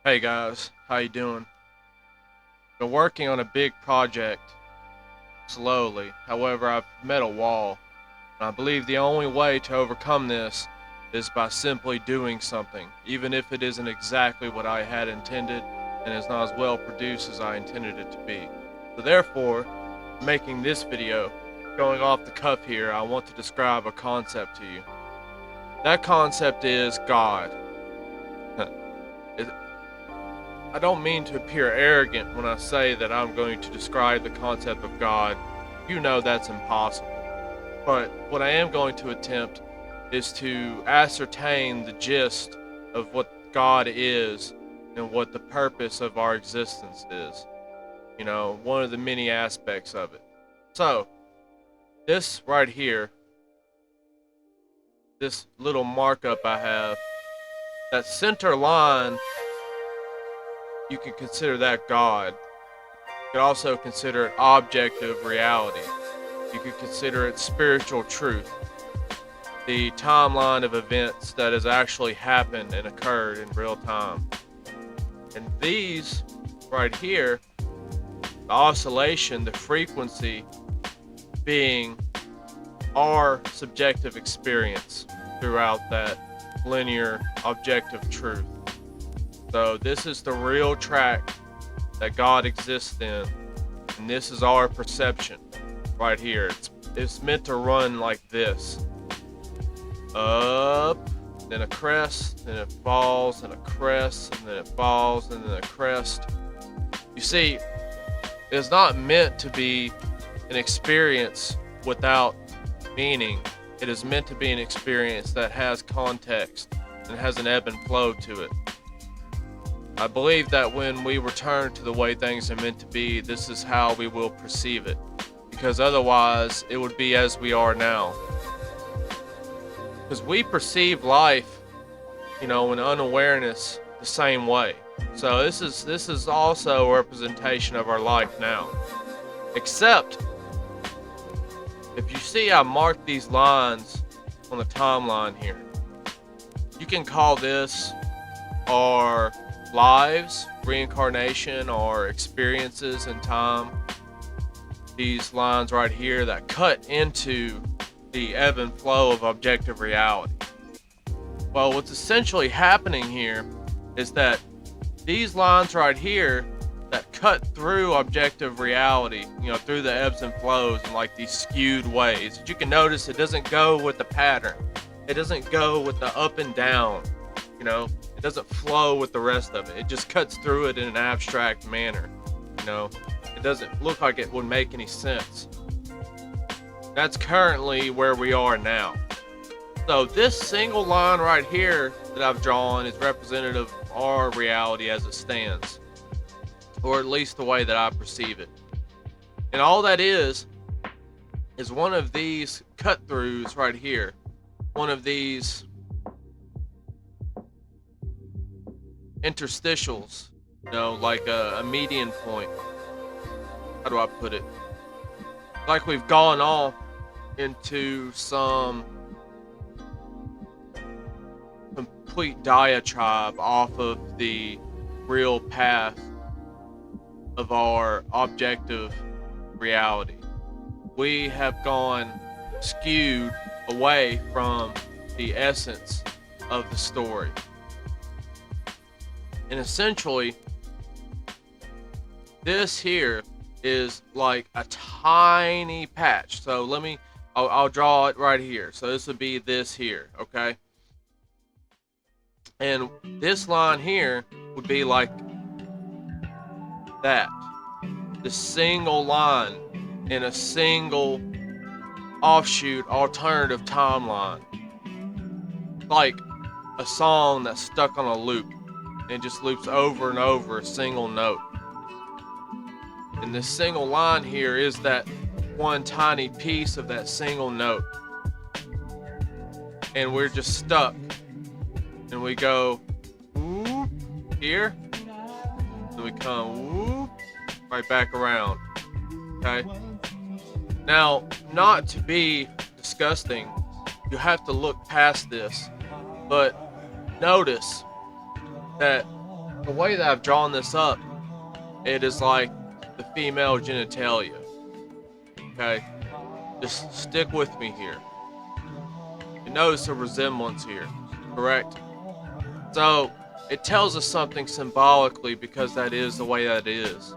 Hey guys, how you doing? Been working on a big project slowly. However, I've met a wall, and I believe the only way to overcome this is by simply doing something, even if it isn't exactly what I had intended and is not as well produced as I intended it to be. So therefore, making this video, going off the cuff here, I want to describe a concept to you. That concept is God. It, I don't mean to appear arrogant when I say that I'm going to describe the concept of God. You know that's impossible. But what I am going to attempt is to ascertain the gist of what God is and what the purpose of our existence is. You know, one of the many aspects of it. So, this right here, this little markup I have, that center line, you can consider that God. You could also consider it objective reality. You could consider it spiritual truth. The timeline of events that has actually happened and occurred in real time. And these right here, the oscillation, the frequency being our subjective experience throughout that linear objective truth. So this is the real track that God exists in, and this is our perception right here. It's meant to run like this. Up, then a crest, then it falls, and a crest, and then it falls, and then a crest. You see, it's not meant to be an experience without meaning. It is meant to be an experience that has context and has an ebb and flow to it. I believe that when we return to the way things are meant to be, this is how we will perceive it. Because otherwise, it would be as we are now. Because we perceive life, in unawareness the same way. So this is also a representation of our life now. Except, if you see I marked these lines on the timeline here, you can call this our lives, reincarnation, or experiences in time. These lines right here that cut into the ebb and flow of objective reality. Well, what's essentially happening here is that these lines right here that cut through objective reality, through the ebbs and flows in like these skewed ways. But you can notice it doesn't go with the pattern. It doesn't go with the up and down, It doesn't flow with the rest of it. It just cuts through it in an abstract manner, It doesn't look like it would make any sense. That's currently where we are now. So this single line right here that I've drawn is representative of our reality as it stands. Or at least the way that I perceive it. And all that is one of these cut throughs right here. One of these interstitials, like a median point. How do I put it? Like we've gone off into some complete diatribe off of the real path of our objective reality. We have gone skewed away from the essence of the story. And essentially, this here is like a tiny patch. So I'll draw it right here. So this would be this here, okay? And this line here would be like that. The single line in a single offshoot alternative timeline. Like a song that's stuck on a loop and just loops over and over a single note. And this single line here is that one tiny piece of that single note. And we're just stuck. And we go whoop here. Then we come whoop right back around. Okay? Now, not to be disgusting, you have to look past this. But notice that the way that I've drawn this up, it is like the female genitalia. Okay, just stick with me here. You notice a resemblance here, correct? So it tells us something symbolically, because that is the way that it is.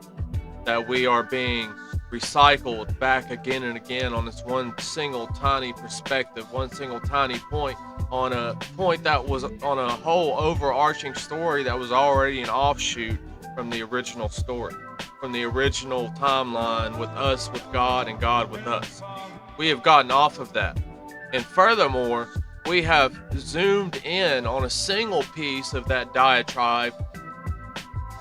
That we are being recycled back again and again on this one single tiny perspective, one single tiny point, on a point that was on a whole overarching story that was already an offshoot from the original story, from the original timeline, with us with God and God with us. We have gotten off of that. And furthermore, we have zoomed in on a single piece of that diatribe,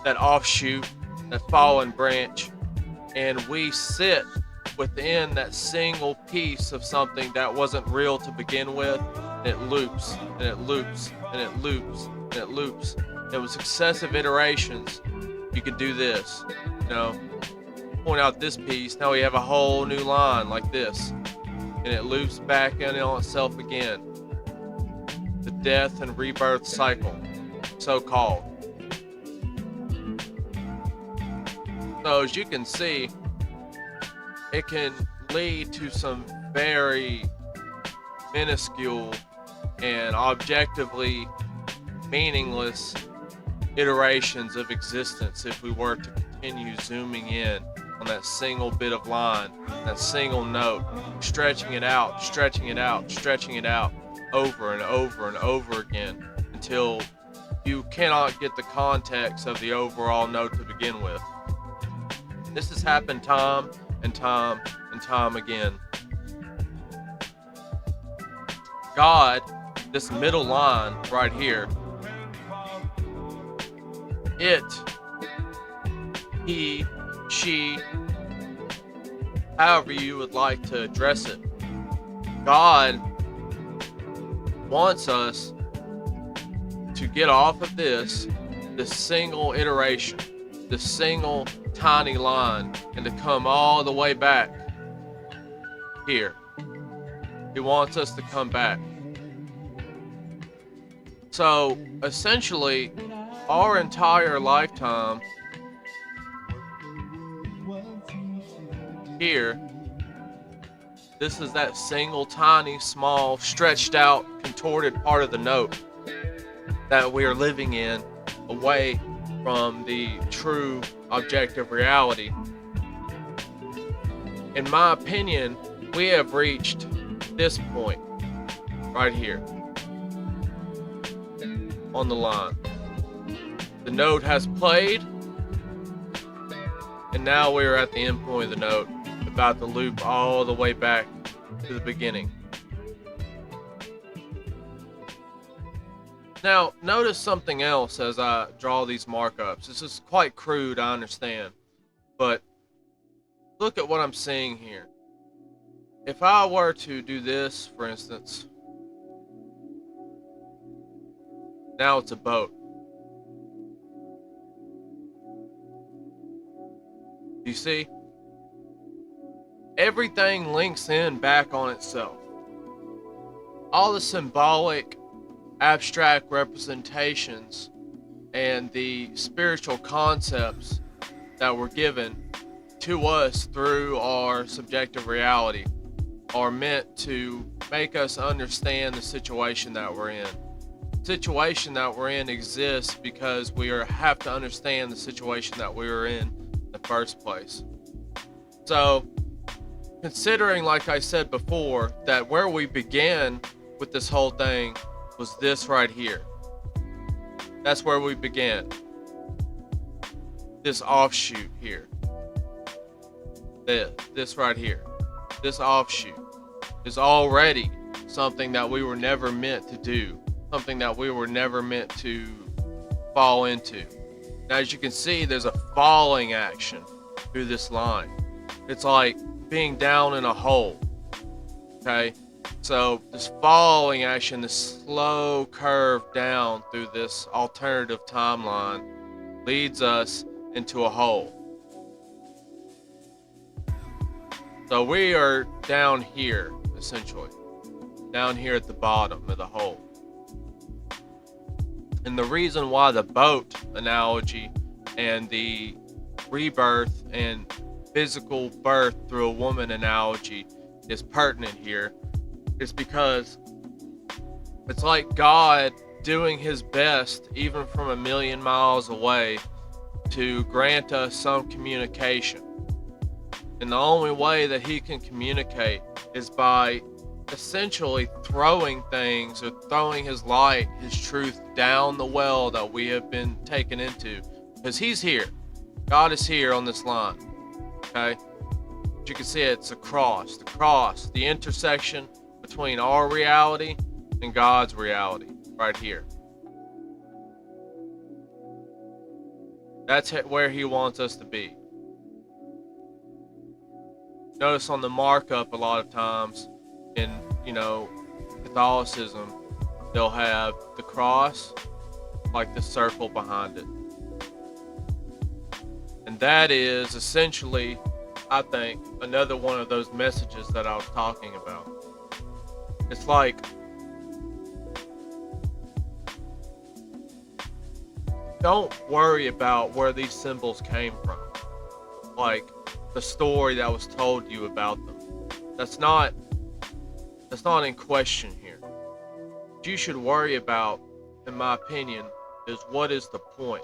that offshoot, that fallen branch, and we sit within that single piece of something that wasn't real to begin with, and it loops, and it loops, and it loops, and it loops. There was successive iterations. You could do this, you know, point out this piece, now we have a whole new line like this, and it loops back in on itself again. The death and rebirth cycle, so called. So as you can see, it can lead to some very minuscule and objectively meaningless iterations of existence if we were to continue zooming in on that single bit of line, that single note, stretching it out, stretching it out, stretching it out over and over and over again until you cannot get the context of the overall note to begin with. This has happened time and time and time again. God, this middle line right here, it, he, she, however you would like to address it, God wants us to get off of this single iteration, this single tiny line, and to come all the way back here. He wants us to come back. So essentially, our entire lifetime here, this is that single tiny small stretched out contorted part of the note that we are living in, away from the true objective reality. In my opinion, we have reached this point right here on the line. The note has played, and now we are at the end point of the note, about to loop all the way back to the beginning. Now, notice something else as I draw these markups. This is quite crude, I understand, but look at what I'm seeing here. If I were to do this, for instance, now it's a boat. You see? Everything links in back on itself. All the symbolic, abstract representations and the spiritual concepts that were given to us through our subjective reality are meant to make us understand the situation that we're in. The situation that we're in exists because we have to understand the situation that we were in the first place. So, considering, like I said before, that where we began with this whole thing was this right here. That's where we began. This offshoot here. This right here. This offshoot is already something that we were never meant to do. Something that we were never meant to fall into. Now, as you can see, there's a falling action through this line. It's like being down in a hole. Okay? So this falling action, this slow curve down through this alternative timeline, leads us into a hole. So we are down here, essentially. Down here at the bottom of the hole. And the reason why the boat analogy and the rebirth and physical birth through a woman analogy is pertinent here is because it's like God doing his best, even from 1,000,000 miles away, to grant us some communication. And the only way that he can communicate is by essentially throwing things or throwing his light, his truth down the well that we have been taken into. Because he's here. God is here on this line. Okay? But you can see it's a cross. The cross, the intersection between our reality and God's reality, right here. That's where he wants us to be. Notice on the markup a lot of times in, Catholicism, they'll have the cross like the circle behind it. And that is essentially, I think, another one of those messages that I was talking about. It's like, don't worry about where these symbols came from. Like the story that was told to you about them. That's not in question here. What you should worry about, in my opinion, is what is the point?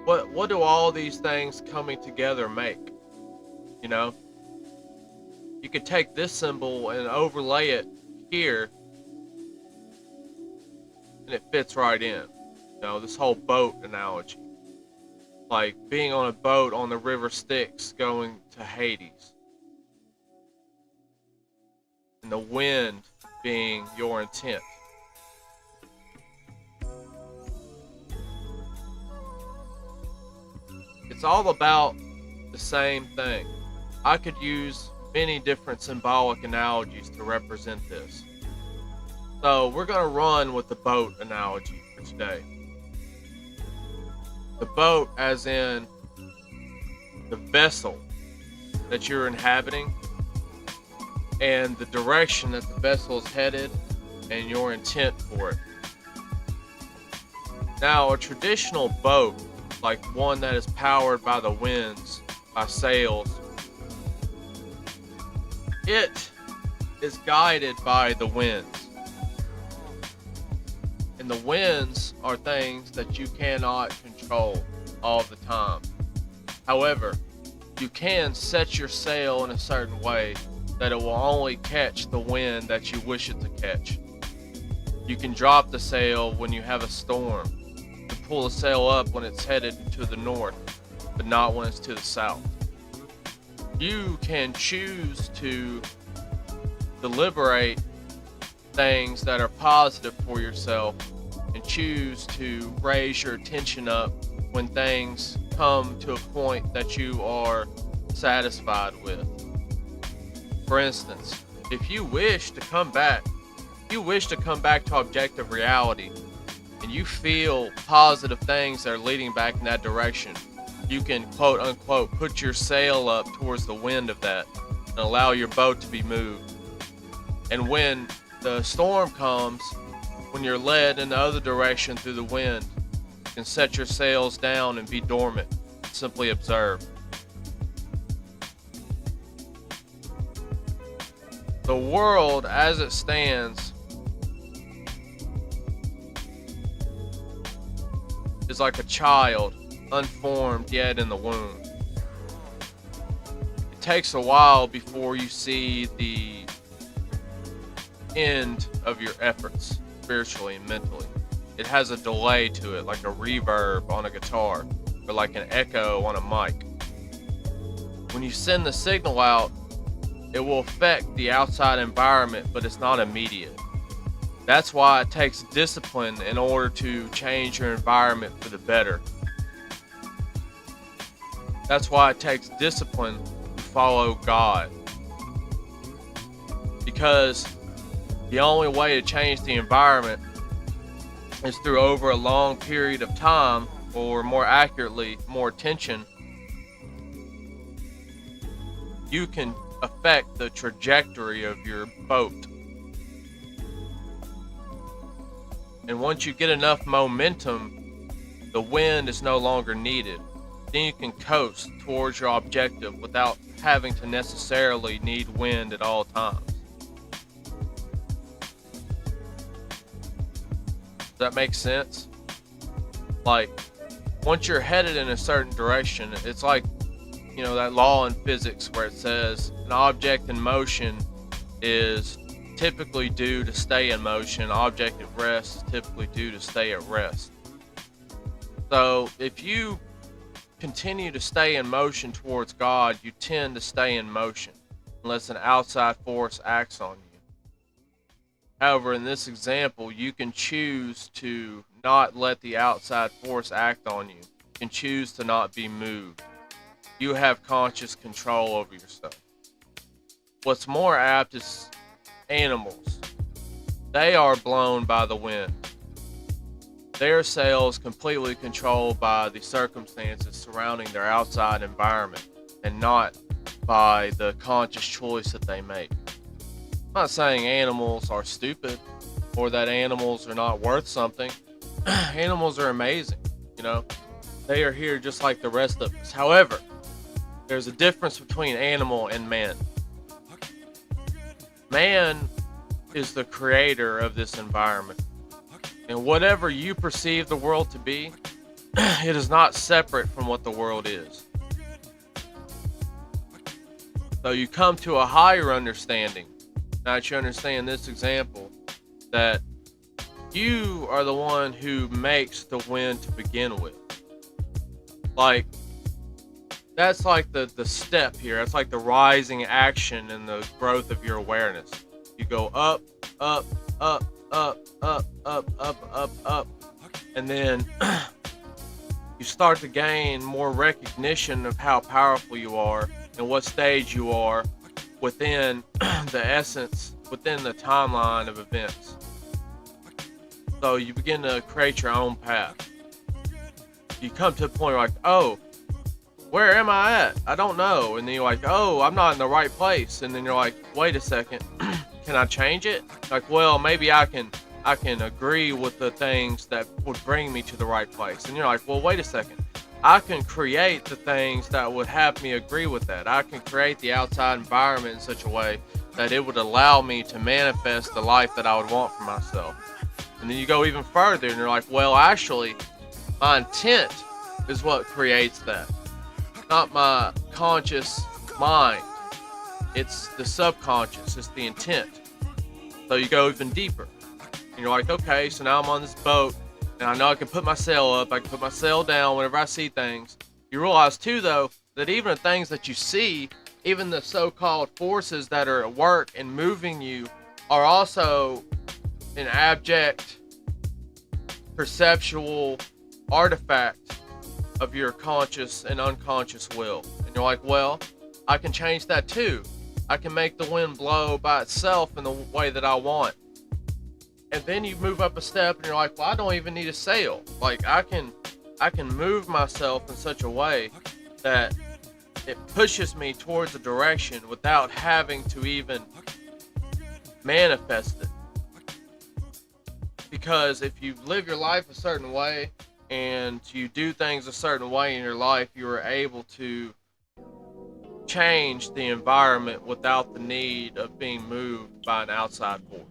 What do all these things coming together make? You could take this symbol and overlay it here, and it fits right in. This whole boat analogy. Like being on a boat on the river Styx going to Hades. And the wind being your intent. It's all about the same thing. I could use many different symbolic analogies to represent this. So we're going to run with the boat analogy for today. The boat as in the vessel that you're inhabiting and the direction that the vessel is headed and your intent for it. Now, a traditional boat, like one that is powered by the winds, by sails, it is guided by the winds. And the winds are things that you cannot control all the time. However, you can set your sail in a certain way that it will only catch the wind that you wish it to catch. You can drop the sail when you have a storm. You can pull the sail up when it's headed to the north, but not when it's to the south. You can choose to deliberate things that are positive for yourself and choose to raise your attention up when things come to a point that you are satisfied with. For instance, if you wish to come back to objective reality and you feel positive things that are leading back in that direction, you can quote unquote put your sail up towards the wind of that and allow your boat to be moved. And when the storm comes, when you're led in the other direction through the wind, you can set your sails down and be dormant. Simply observe. The world as it stands is like a child, unformed yet in the womb. It takes a while before you see the end of your efforts, spiritually and mentally. It has a delay to it, like a reverb on a guitar, or like an echo on a mic. When you send the signal out, it will affect the outside environment, but it's not immediate. That's why it takes discipline in order to change your environment for the better. That's why it takes discipline to follow God. Because the only way to change the environment is through over a long period of time, or more accurately, more attention. You can affect the trajectory of your boat. And once you get enough momentum the wind is no longer needed. Then you can coast towards your objective without having to necessarily need wind at all times. Does that make sense? Like, once you're headed in a certain direction, it's like, that law in physics where it says an object in motion is typically due to stay in motion. An object at rest is typically due to stay at rest. So if you continue to stay in motion towards God, you tend to stay in motion unless an outside force acts on you. However, in this example, you can choose to not let the outside force act on you. You can choose to not be moved. You have conscious control over yourself. What's more apt is animals. They are blown by the wind. Their sails completely controlled by the circumstances surrounding their outside environment and not by the conscious choice that they make. I'm not saying animals are stupid or that animals are not worth something. Animals are amazing, They are here just like the rest of us. However, there's a difference between animal and man. Man is the creator of this environment. And whatever you perceive the world to be, it is not separate from what the world is. So you come to a higher understanding. Now that you understand this example, that you are the one who makes the wind to begin with. Like, that's like the step here. That's like the rising action and the growth of your awareness. You go up, up, up, up, up, up, up, up, up. And then you start to gain more recognition of how powerful you are and what stage you are within the essence, within the timeline of events. So you begin to create your own path. You come to a point where you're like, oh, where am I at? I don't know. And then you're like, oh, I'm not in the right place. And then you're like, wait a second, can I change it? Like, well, maybe I can agree with the things that would bring me to the right place. And you're like, well, wait a second. I can create the things that would have me agree with that. I can create the outside environment in such a way that it would allow me to manifest the life that I would want for myself. And then you go even further and you're like, well, actually, my intent is what creates that. Not my conscious mind. It's the subconscious. It's the intent. So you go even deeper. And you're like, okay, so now I'm on this boat. And I know I can put my sail up. I can put my sail down whenever I see things. You realize, too, though, that even the things that you see, even the so-called forces that are at work and moving you, are also an abject, perceptual artifact of your conscious and unconscious will. And you're like, well, I can change that too. I can make the wind blow by itself in the way that I want. And then you move up a step and you're like, well, I don't even need a sail. Like, I can move myself in such a way that it pushes me towards a direction without having to even manifest it. Because if you live your life a certain way and you do things a certain way in your life, you are able to change the environment without the need of being moved by an outside force.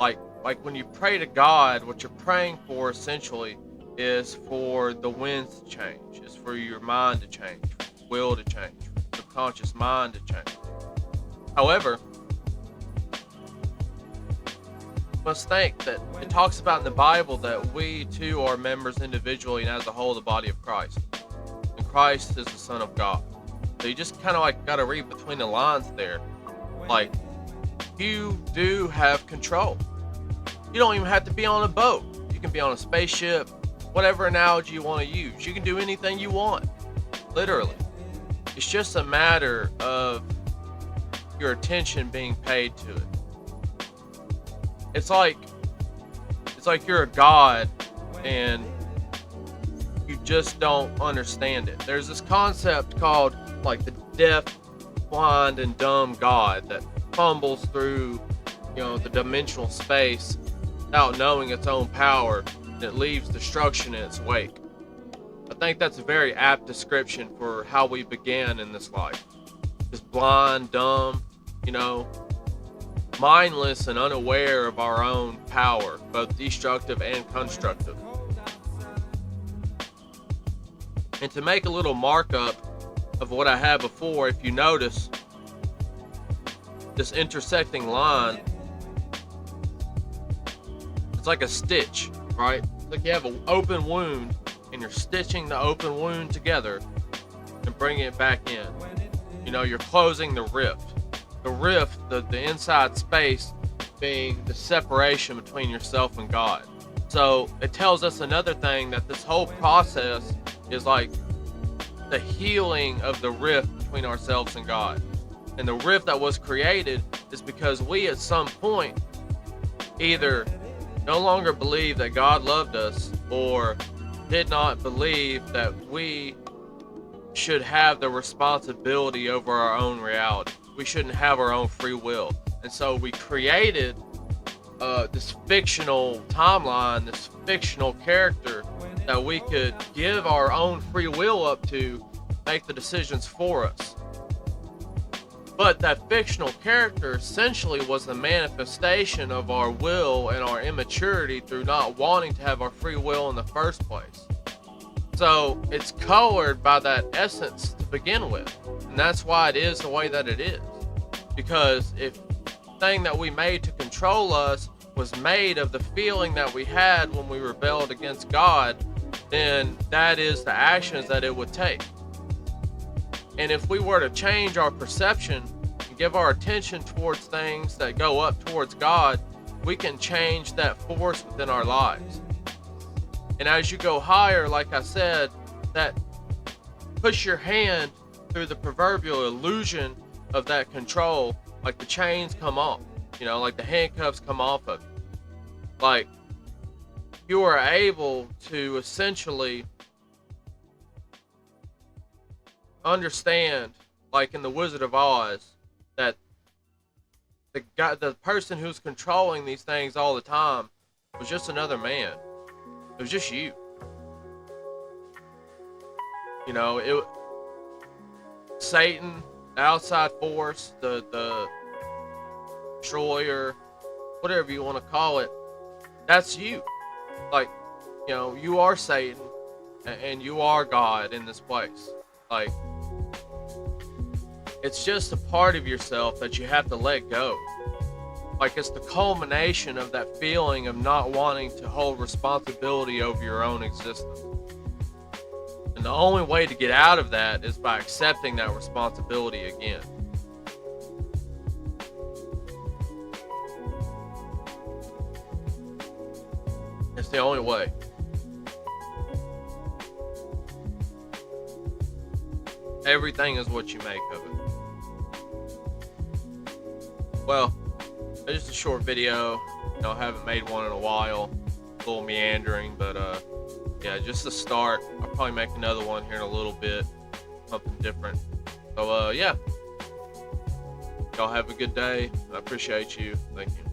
Like when you pray to God, what you're praying for essentially is for the winds to change. It's for your mind to change, for your will to change, for your subconscious mind to change. However, must think that it talks about in the Bible that we too are members individually and as a whole of the body of Christ. And Christ is the Son of God. So you just kind of like got to read between the lines there. Like, you do have control. You don't even have to be on a boat. You can be on a spaceship, whatever analogy you want to use. You can do anything you want, literally. It's just a matter of your attention being paid to it. It's like you're a god and you just don't understand it. There's this concept called like the deaf, blind, and dumb god that fumbles through, the dimensional space without knowing its own power and it leaves destruction in its wake. I think that's a very apt description for how we began in this life. Just blind, dumb, you know, mindless and unaware of our own power, both destructive and constructive. And to make a little markup of what I had before, if you notice this intersecting line, it's like a stitch, right? It's like you have an open wound and you're stitching the open wound together and bringing it back in. You know, you're closing the rift. The rift, the inside space being the separation between yourself and God. So it tells us another thing, that this whole process is like the healing of the rift between ourselves and God. And the rift that was created is because we at some point either no longer believed that God loved us, or did not believe that we should have the responsibility over our own reality. We shouldn't have our own free will. And so we created this fictional timeline, this fictional character that we could give our own free will up to make the decisions for us. But that fictional character essentially was the manifestation of our will and our immaturity through not wanting to have our free will in the first place. So it's colored by that essence to begin with. And that's why it is the way that it is. Because if the thing that we made to control us was made of the feeling that we had when we rebelled against God, then that is the actions that it would take. And if we were to change our perception and give our attention towards things that go up towards God, we can change that force within our lives. And as you go higher, like I said, that push your hand through the proverbial illusion of that control, like the chains come off, you know, like the handcuffs come off of you. Like, you are able to essentially understand, like in the Wizard of Oz, that the person who's controlling these things all the time was just another man. It was just you. You know, Satan, the outside force, the destroyer, whatever you want to call it, that's you. Like, you know, you are Satan and you are God in this place. Like, it's just a part of yourself that you have to let go. Like, it's the culmination of that feeling of not wanting to hold responsibility over your own existence. And the only way to get out of that is by accepting that responsibility again. It's the only way. Everything is what you make of it. Well, it's just a short video. You know, I haven't made one in a while. A little meandering, but yeah, just to start. I'll probably make another one here in a little bit. Something different. So yeah. Y'all have a good day. I appreciate you. Thank you.